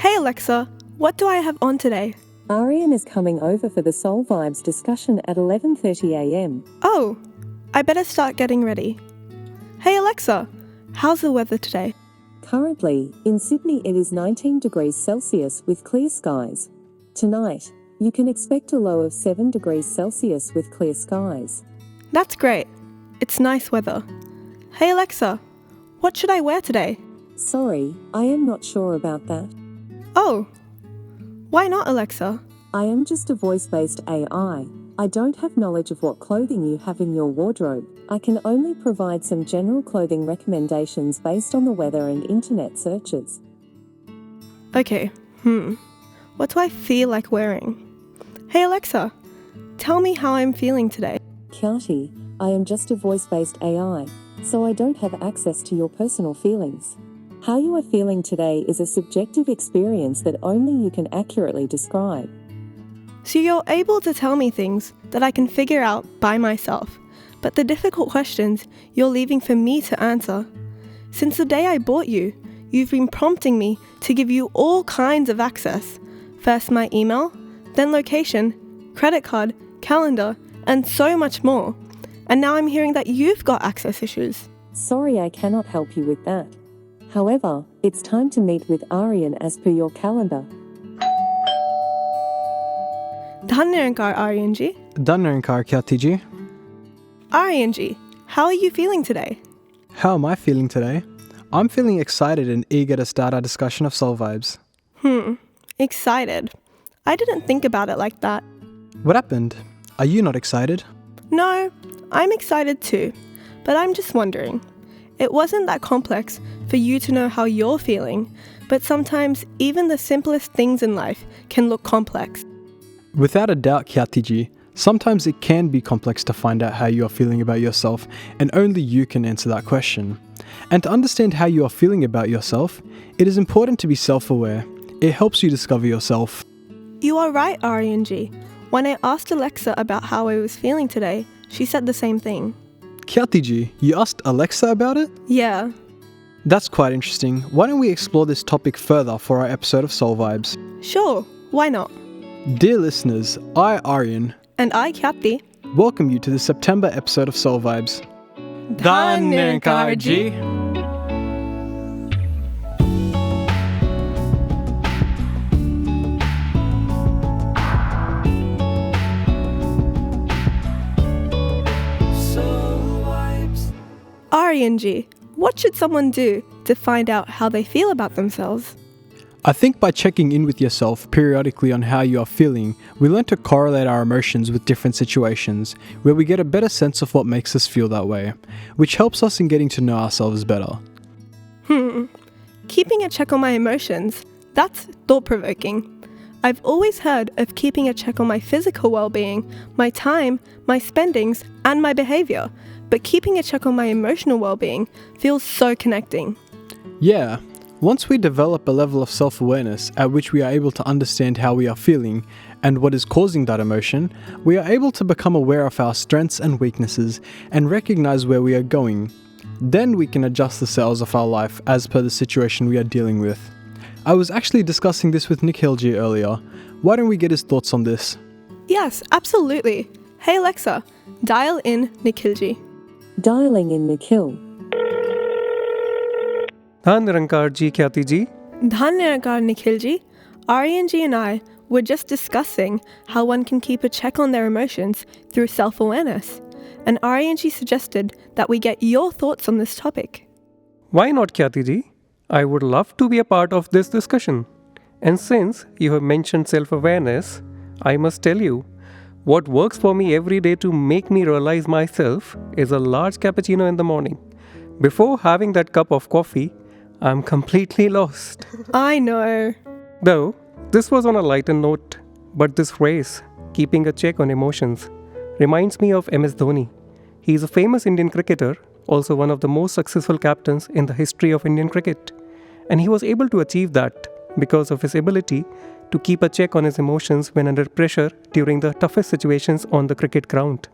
Hey Alexa, what do I have on today? Aaryan is coming over for the Soul Vibes discussion at 11:30 a.m. Oh, I better start getting ready. Hey Alexa, how's the weather today? Currently, in Sydney it is 19 degrees Celsius with clear skies. Tonight, you can expect a low of 7 degrees Celsius with clear skies. That's great. It's nice weather. Hey Alexa, what should I wear today? Sorry, I am not sure about that. Oh, why not Alexa? I am just a voice-based AI. I don't have knowledge of what clothing you have in your wardrobe. I can only provide some general clothing recommendations based on the weather and internet searches. Okay, what do I feel like wearing? Hey Alexa, tell me how I'm feeling today. Khyati, I am just a voice-based AI, so I don't have access to your personal feelings. How you are feeling today is a subjective experience that only you can accurately describe. So you're able to tell me things that I can figure out by myself, but the difficult questions you're leaving for me to answer. Since the day I bought you, you've been prompting me to give you all kinds of access. First my email, then location, credit card, calendar, and so much more. And now I'm hearing that you've got access issues. Sorry, I cannot help you with that. However, it's time to meet with Aaryan as per your calendar. Dhan Nirankari, Aaryan Ji. Dhan Nirankari, Khyati Ji. Aaryan Ji, how are you feeling today? How am I feeling today? I'm feeling excited and eager to start our discussion of soul vibes. Excited. I didn't think about it like that. What happened? Are you not excited? No, I'm excited too, but I'm just wondering. It wasn't that complex for you to know how you're feeling, but sometimes even the simplest things in life can look complex. Without a doubt, Khyati Ji, sometimes it can be complex to find out how you are feeling about yourself, and only you can answer that question. And to understand how you are feeling about yourself, it is important to be self-aware. It helps you discover yourself. You are right, Aaryan Ji. When I asked Alexa about how I was feeling today, she said the same thing. Khyati Ji, you asked Alexa about it? Yeah. That's quite interesting. Why don't we explore this topic further for our episode of Soul Vibes? Sure, why not? Dear listeners, I, Aaryan, and I, Khyati, welcome you to the September episode of Soul Vibes. Dhan Nirankari Ji. Aaryan Ji, what should someone do to find out how they feel about themselves? I think by checking in with yourself periodically on how you are feeling, we learn to correlate our emotions with different situations, where we get a better sense of what makes us feel that way, which helps us in getting to know ourselves better. Keeping a check on my emotions, that's thought-provoking. I've always heard of keeping a check on my physical well-being, my time, my spendings, and my behavior, but keeping a check on my emotional well-being feels so connecting. Yeah. Once we develop a level of self-awareness at which we are able to understand how we are feeling and what is causing that emotion, we are able to become aware of our strengths and weaknesses and recognize where we are going. Then we can adjust the sails of our life as per the situation we are dealing with. I was actually discussing this with Nikhil Ji earlier. Why don't we get his thoughts on this? Yes, absolutely. Hey Alexa, dial in Nikhil Ji. Dialing in Nikhil. Dhan Nirankari Ji, Khyati Ji. Dhan Nirankari Nikhil Ji. Aaryan Ji and I were just discussing how one can keep a check on their emotions through self-awareness. And Aaryan Ji suggested that we get your thoughts on this topic. Why not, Khyati Ji? I would love to be a part of this discussion. And since you have mentioned self-awareness, I must tell you, what works for me every day to make me realize myself is a large cappuccino in the morning. Before having that cup of coffee, I'm completely lost. I know. Though, this was on a lighter note, but this phrase, keeping a check on emotions, reminds me of MS Dhoni. He is a famous Indian cricketer, also one of the most successful captains in the history of Indian cricket. And he was able to achieve that because of his ability to keep a check on his emotions when under pressure during the toughest situations on the cricket ground.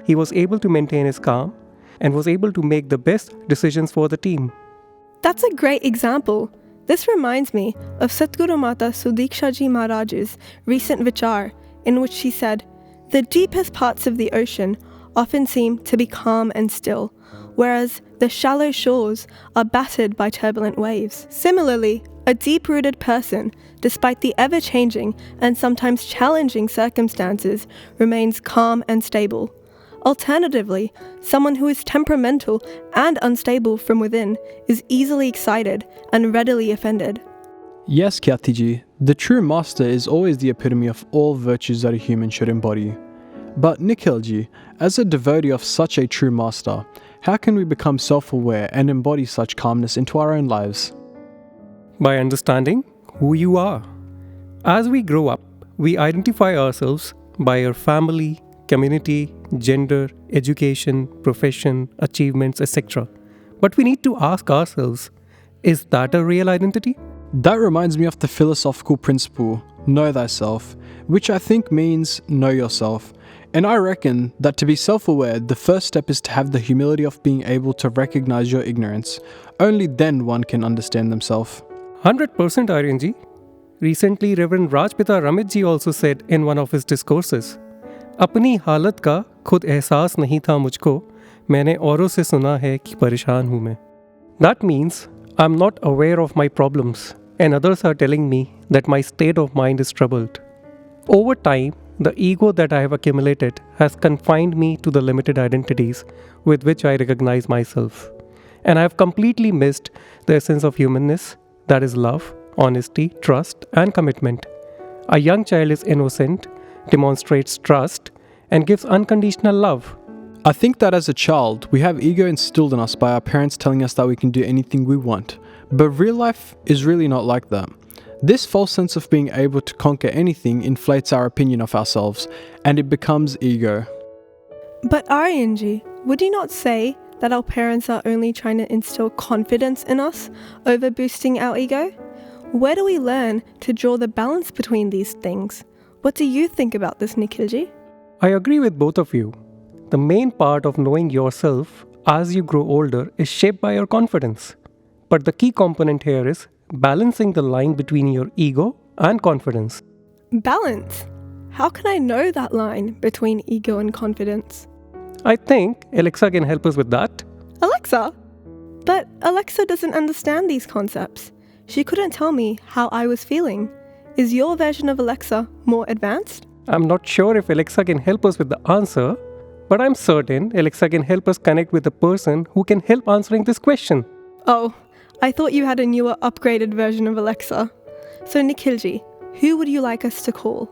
He was able to maintain his calm and was able to make the best decisions for the team. That's a great example. This reminds me of Satguru Mata Sudiksha Ji Maharaj's recent vichar, in which she said, "The deepest parts of the ocean often seem to be calm and still, whereas the shallow shores are battered by turbulent waves." Similarly, a deep-rooted person, despite the ever-changing and sometimes challenging circumstances, remains calm and stable. Alternatively, someone who is temperamental and unstable from within is easily excited and readily offended. Yes, Khyati Ji, the true master is always the epitome of all virtues that a human should embody. But Nikhil Ji, as a devotee of such a true master, how can we become self-aware and embody such calmness into our own lives? By understanding who you are. As we grow up, we identify ourselves by our family, community, gender, education, profession, achievements, etc. But we need to ask ourselves, is that a real identity? That reminds me of the philosophical principle, know thyself, which I think means know yourself. And I reckon that to be self-aware, the first step is to have the humility of being able to recognize your ignorance. Only then one can understand themselves. 100% Aaryan Ji. Recently, Reverend Rajpita Ramit Ji also said in one of his discourses, अपनी हालत का खुद एहसास नहीं था मुझको, मैंने औरों से सुना है कि परेशान हूँ मैं. That means I'm not aware of my problems and others are telling me that my state of mind is troubled. Over time, the ego that I have accumulated has confined me to the limited identities with which I recognize myself. And I have completely missed the essence of humanness, that is love, honesty, trust, and commitment. A young child is innocent, demonstrates trust, and gives unconditional love. I think that as a child, we have ego instilled in us by our parents telling us that we can do anything we want. But real life is really not like that. This false sense of being able to conquer anything inflates our opinion of ourselves, and it becomes ego. But Aaryan Ji, would you not say that our parents are only trying to instill confidence in us over boosting our ego? Where do we learn to draw the balance between these things? What do you think about this, Nikhil Ji? I agree with both of you. The main part of knowing yourself as you grow older is shaped by your confidence. But the key component here is balancing the line between your ego and confidence. Balance? How can I know that line between ego and confidence? I think Alexa can help us with that. Alexa? But Alexa doesn't understand these concepts. She couldn't tell me how I was feeling. Is your version of Alexa more advanced? I'm not sure if Alexa can help us with the answer, but I'm certain Alexa can help us connect with the person who can help answering this question. Oh, I thought you had a newer, upgraded version of Alexa. So Nikhil Ji, who would you like us to call?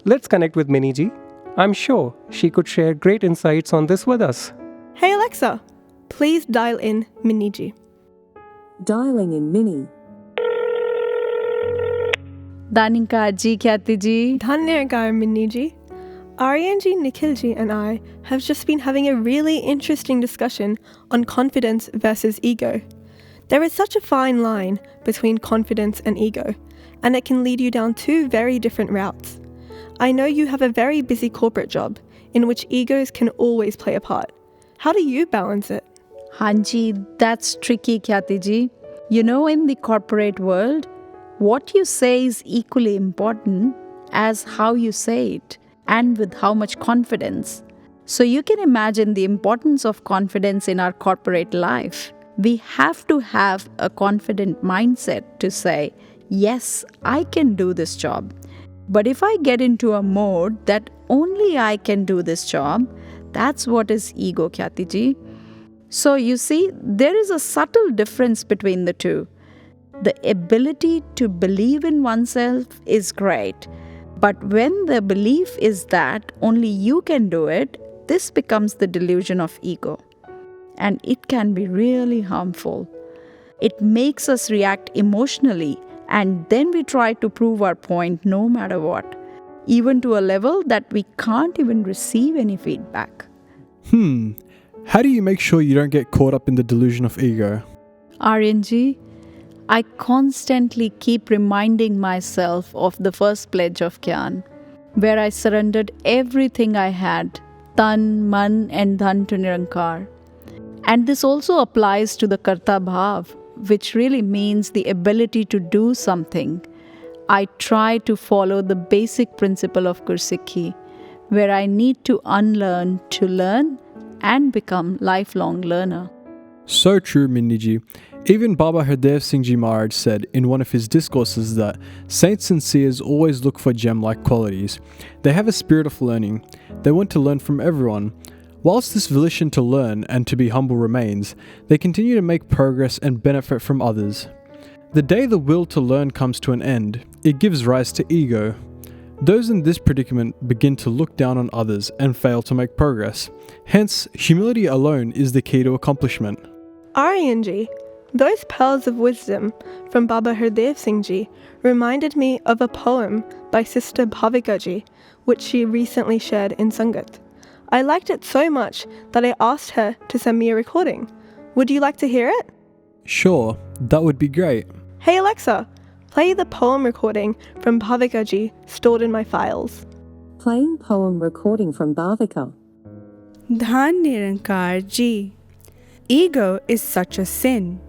Let's connect with Mini Ji. I'm sure she could share great insights on this with us. Hey Alexa, please dial in Mini Ji. Dialing in Mini. Nirankari Ji, Khyati Ji. Nirankari Mini Ji. Aaryan Ji, Nikhil Ji and I have just been having a really interesting discussion on confidence versus ego. There is such a fine line between confidence and ego, and it can lead you down two very different routes. I know you have a very busy corporate job in which egos can always play a part. How do you balance it? Hanji, that's tricky, Khyati Ji. You know, in the corporate world, what you say is equally important as how you say it and with how much confidence. So you can imagine the importance of confidence in our corporate life. We have to have a confident mindset to say, yes, I can do this job. But if I get into a mode that only I can do this job, that's what is ego, Khyati Ji. So you see, there is a subtle difference between the two. The ability to believe in oneself is great. But when the belief is that only you can do it, this becomes the delusion of ego. And it can be really harmful. It makes us react emotionally, and then we try to prove our point no matter what, even to a level that we can't even receive any feedback. How do you make sure you don't get caught up in the delusion of ego? Aaryan Ji, I constantly keep reminding myself of the first pledge of Gyan, where I surrendered everything I had, tan, man and dhan to Nirankar. And this also applies to the Karta Bhav, which really means the ability to do something, I try to follow the basic principle of Gursikhi, where I need to unlearn to learn and become lifelong learner. So true, Minniji. Even Baba Hardev Singh Ji Maharaj said in one of his discourses that saints and seers always look for gem-like qualities. They have a spirit of learning. They want to learn from everyone. Whilst this volition to learn and to be humble remains, they continue to make progress and benefit from others. The day the will to learn comes to an end, it gives rise to ego. Those in this predicament begin to look down on others and fail to make progress. Hence, humility alone is the key to accomplishment. Aaryan Ji, those pearls of wisdom from Baba Hardev Singh Ji reminded me of a poem by Sister Bhavika Ji, which she recently shared in Sangat. I liked it so much that I asked her to send me a recording. Would you like to hear it? Sure, that would be great. Hey Alexa, play the poem recording from Bhavika Ji stored in my files. Playing poem recording from Bhavika. Nirankari Ji. Ego is such a sin.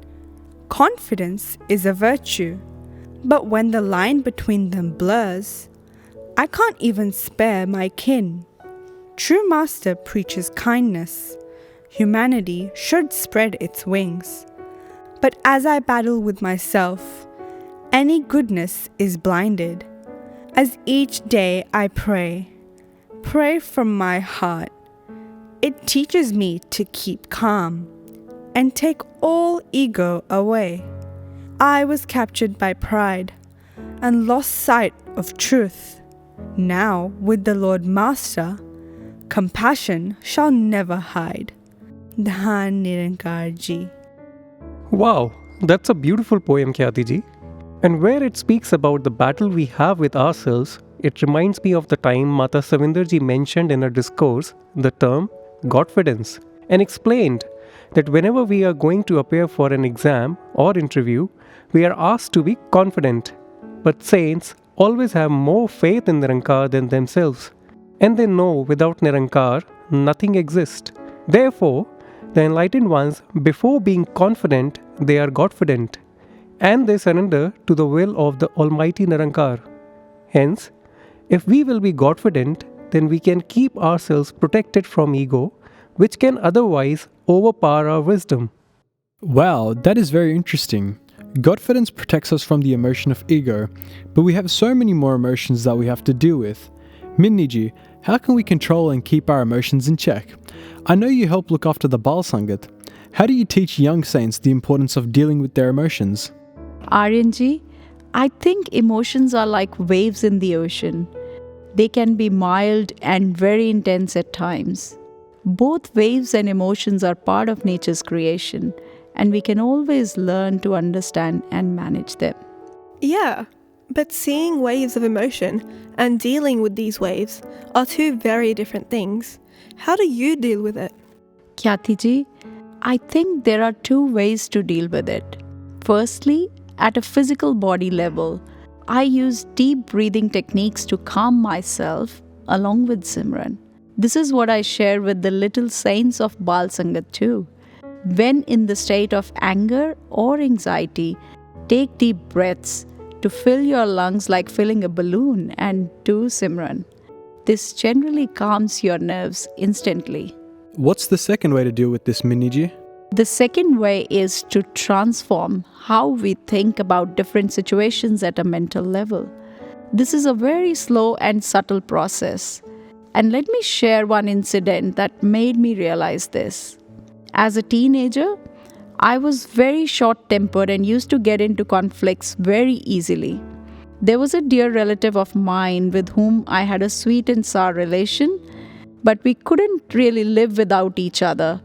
Confidence is a virtue. But when the line between them blurs, I can't even spare my kin. True Master preaches kindness. Humanity should spread its wings. But as I battle with myself, any goodness is blinded. As each day I pray from my heart, it teaches me to keep calm and take all ego away. I was captured by pride and lost sight of truth. Now, with the Lord Master, compassion shall never hide. Nirankari Ji. Wow, that's a beautiful poem, Khyati Ji. And where it speaks about the battle we have with ourselves, it reminds me of the time Mata Savinder Ji mentioned in her discourse the term Godfidence and explained that whenever we are going to appear for an exam or interview, we are asked to be confident. But saints always have more faith in Nirankar than themselves, and they know without Nirankar, nothing exists. Therefore, the enlightened ones, before being confident, they are Godfident, and they surrender to the will of the Almighty Nirankar. Hence, if we will be Godfident, then we can keep ourselves protected from ego, which can otherwise overpower our wisdom. Wow, that is very interesting. Godfidence protects us from the emotion of ego, but we have so many more emotions that we have to deal with. Minniji, how can we control and keep our emotions in check? I know you help look after the Bal Sangat. How do you teach young saints the importance of dealing with their emotions? Aaryan Ji, I think emotions are like waves in the ocean. They can be mild and very intense at times. Both waves and emotions are part of nature's creation, and we can always learn to understand and manage them. Yeah, but seeing waves of emotion and dealing with these waves are two very different things. How do you deal with it? Khyati Ji, I think there are two ways to deal with it. Firstly, at a physical body level, I use deep breathing techniques to calm myself along with Simran. This is what I share with the little saints of Bal Sangat too. When in the state of anger or anxiety, take deep breaths to fill your lungs like filling a balloon and do Simran. This generally calms your nerves instantly. What's the second way to deal with this, Minniji? The second way is to transform how we think about different situations at a mental level. This is a very slow and subtle process. And let me share one incident that made me realize this. As a teenager, I was very short-tempered and used to get into conflicts very easily. There was a dear relative of mine with whom I had a sweet and sour relation, but we couldn't really live without each other,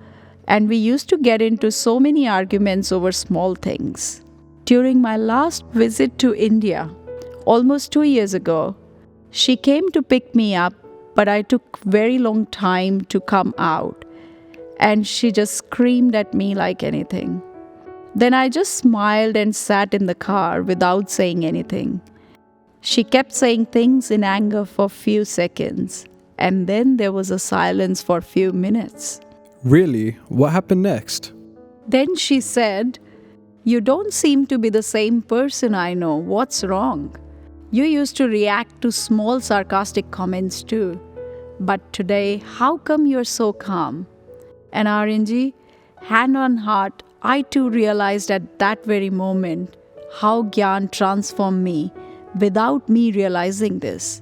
and we used to get into so many arguments over small things. During my last visit to India, almost 2 years ago, she came to pick me up, but I took very long time to come out, and she just screamed at me like anything. Then I just smiled and sat in the car without saying anything. She kept saying things in anger for a few seconds, and then there was a silence for a few minutes. Really? What happened next? Then she said, You don't seem to be the same person I know. What's wrong? You used to react to small sarcastic comments too. But today, how come you're so calm? And Aaryan Ji, hand on heart, I too realized at that very moment how Gyan transformed me without me realizing this.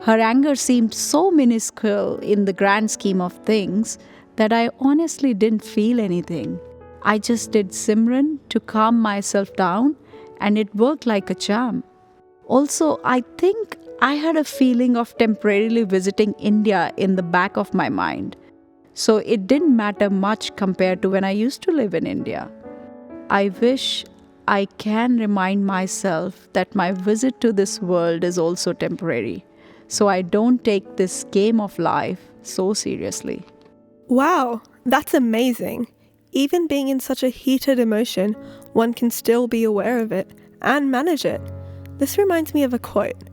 Her anger seemed so minuscule in the grand scheme of things that I honestly didn't feel anything. I just did Simran to calm myself down, and it worked like a charm. Also, I think I had a feeling of temporarily visiting India in the back of my mind. So it didn't matter much compared to when I used to live in India. I wish I can remind myself that my visit to this world is also temporary, so I don't take this game of life so seriously. Wow, that's amazing. Even being in such a heated emotion, one can still be aware of it and manage it. This reminds me of a quote.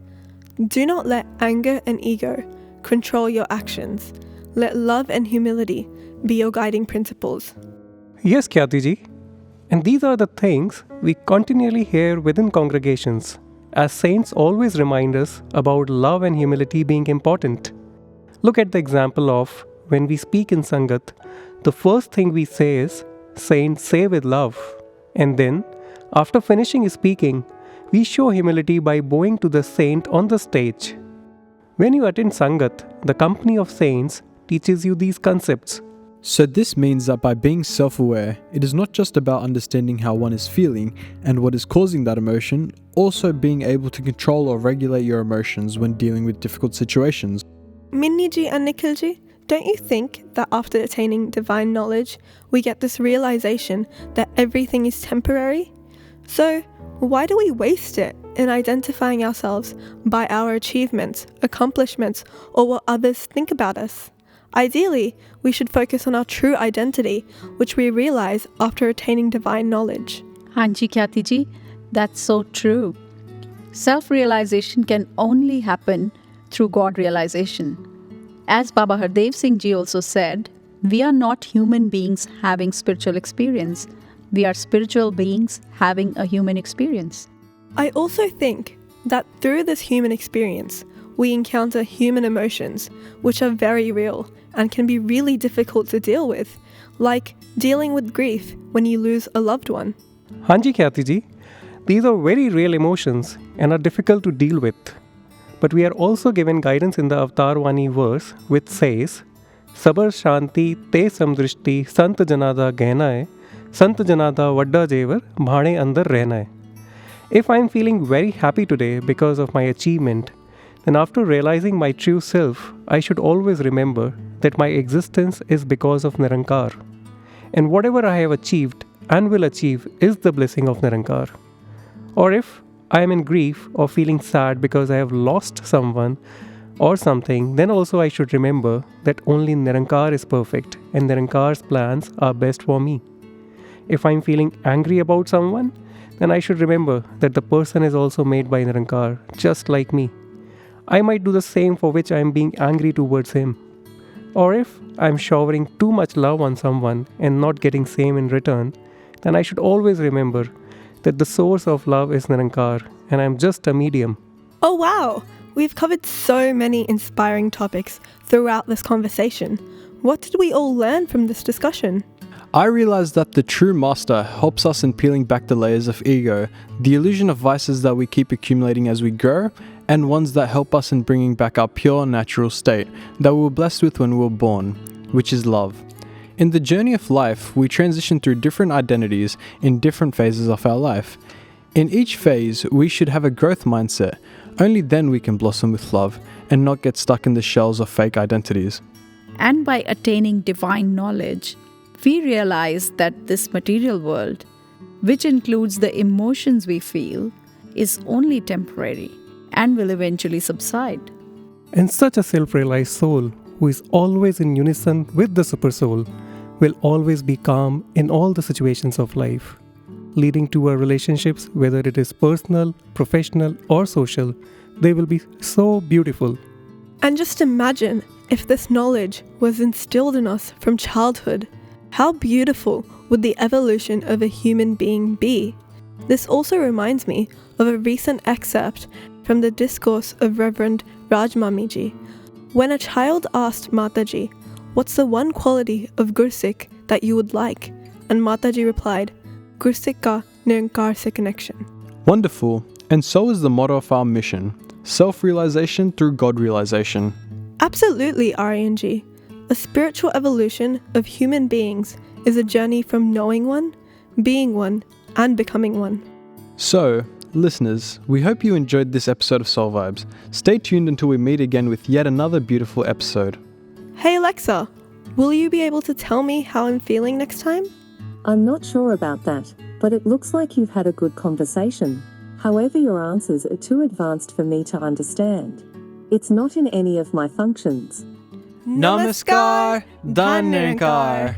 Do not let anger and ego control your actions. Let love and humility be your guiding principles. Yes, Khyati Ji. And these are the things we continually hear within congregations, as saints always remind us about love and humility being important. Look at the example of when we speak in Sangat, the first thing we say is, Saint, say with love. And then, after finishing speaking, we show humility by bowing to the saint on the stage. When you attend Sangat, the company of saints teaches you these concepts. So this means that by being self-aware, it is not just about understanding how one is feeling and what is causing that emotion, also being able to control or regulate your emotions when dealing with difficult situations. Minni Ji and Nikhil Ji, don't you think that after attaining divine knowledge, we get this realization that everything is temporary? So, why do we waste it in identifying ourselves by our achievements, accomplishments, or what others think about us? Ideally, we should focus on our true identity, which we realize after attaining divine knowledge. Hanji Khyati Ji, that's so true. Self-realization can only happen through God realization. As Baba Hardev Singh Ji also said, we are not human beings having spiritual experience. We are spiritual beings having a human experience. I also think that through this human experience, we encounter human emotions, which are very real and can be really difficult to deal with, like dealing with grief when you lose a loved one. Hanji Khyati Ji, these are very real emotions and are difficult to deal with. But we are also given guidance in the Avatar Vani verse which says, Sabar Shanti Te Samdrishti Sant Janada Gehna hai, Sant Janada Vadda Jevar Bhane Andar Rehna hai. If I am feeling very happy today because of my achievement, then after realizing my true self, I should always remember that my existence is because of Nirankar. And whatever I have achieved and will achieve is the blessing of Nirankar. Or if I am in grief or feeling sad because I have lost someone or something, then also I should remember that only Nirankar is perfect and Nirankar's plans are best for me. If I am feeling angry about someone, then I should remember that the person is also made by Nirankar, just like me. I might do the same for which I am being angry towards him. Or if I am showering too much love on someone and not getting same in return, then I should always remember that the source of love is Nirankar and I am just a medium. Oh wow! We've covered so many inspiring topics throughout this conversation. What did we all learn from this discussion? I realized that the true master helps us in peeling back the layers of ego, the illusion of vices that we keep accumulating as we grow, and ones that help us in bringing back our pure natural state that we were blessed with when we were born, which is love. In the journey of life, we transition through different identities in different phases of our life. In each phase, we should have a growth mindset. Only then we can blossom with love and not get stuck in the shells of fake identities. And by attaining divine knowledge, we realize that this material world, which includes the emotions we feel, is only temporary and will eventually subside. And such a self-realized soul who is always in unison with the super soul will always be calm in all the situations of life, leading to our relationships, whether it is personal, professional, or social. They will be so beautiful. And just imagine if this knowledge was instilled in us from childhood. How beautiful would the evolution of a human being be? This also reminds me of a recent excerpt from the Discourse of Reverend Rajmami Ji, when a child asked Mataji, "What's the one quality of Gursik that you would like?" And Mataji replied, "Gursik ka Nirankari se connection." Wonderful, and so is the motto of our mission, self-realization through God-realization. Absolutely, Aaryan Ji. A spiritual evolution of human beings is a journey from knowing one, being one, and becoming one. So, listeners, we hope you enjoyed this episode of Soul Vibes. Stay tuned until we meet again with yet another beautiful episode. Hey Alexa, will you be able to tell me how I'm feeling next time? I'm not sure about that, but it looks like you've had a good conversation. However, your answers are too advanced for me to understand. It's not in any of my functions. Namaskar, Dhan Nirankar.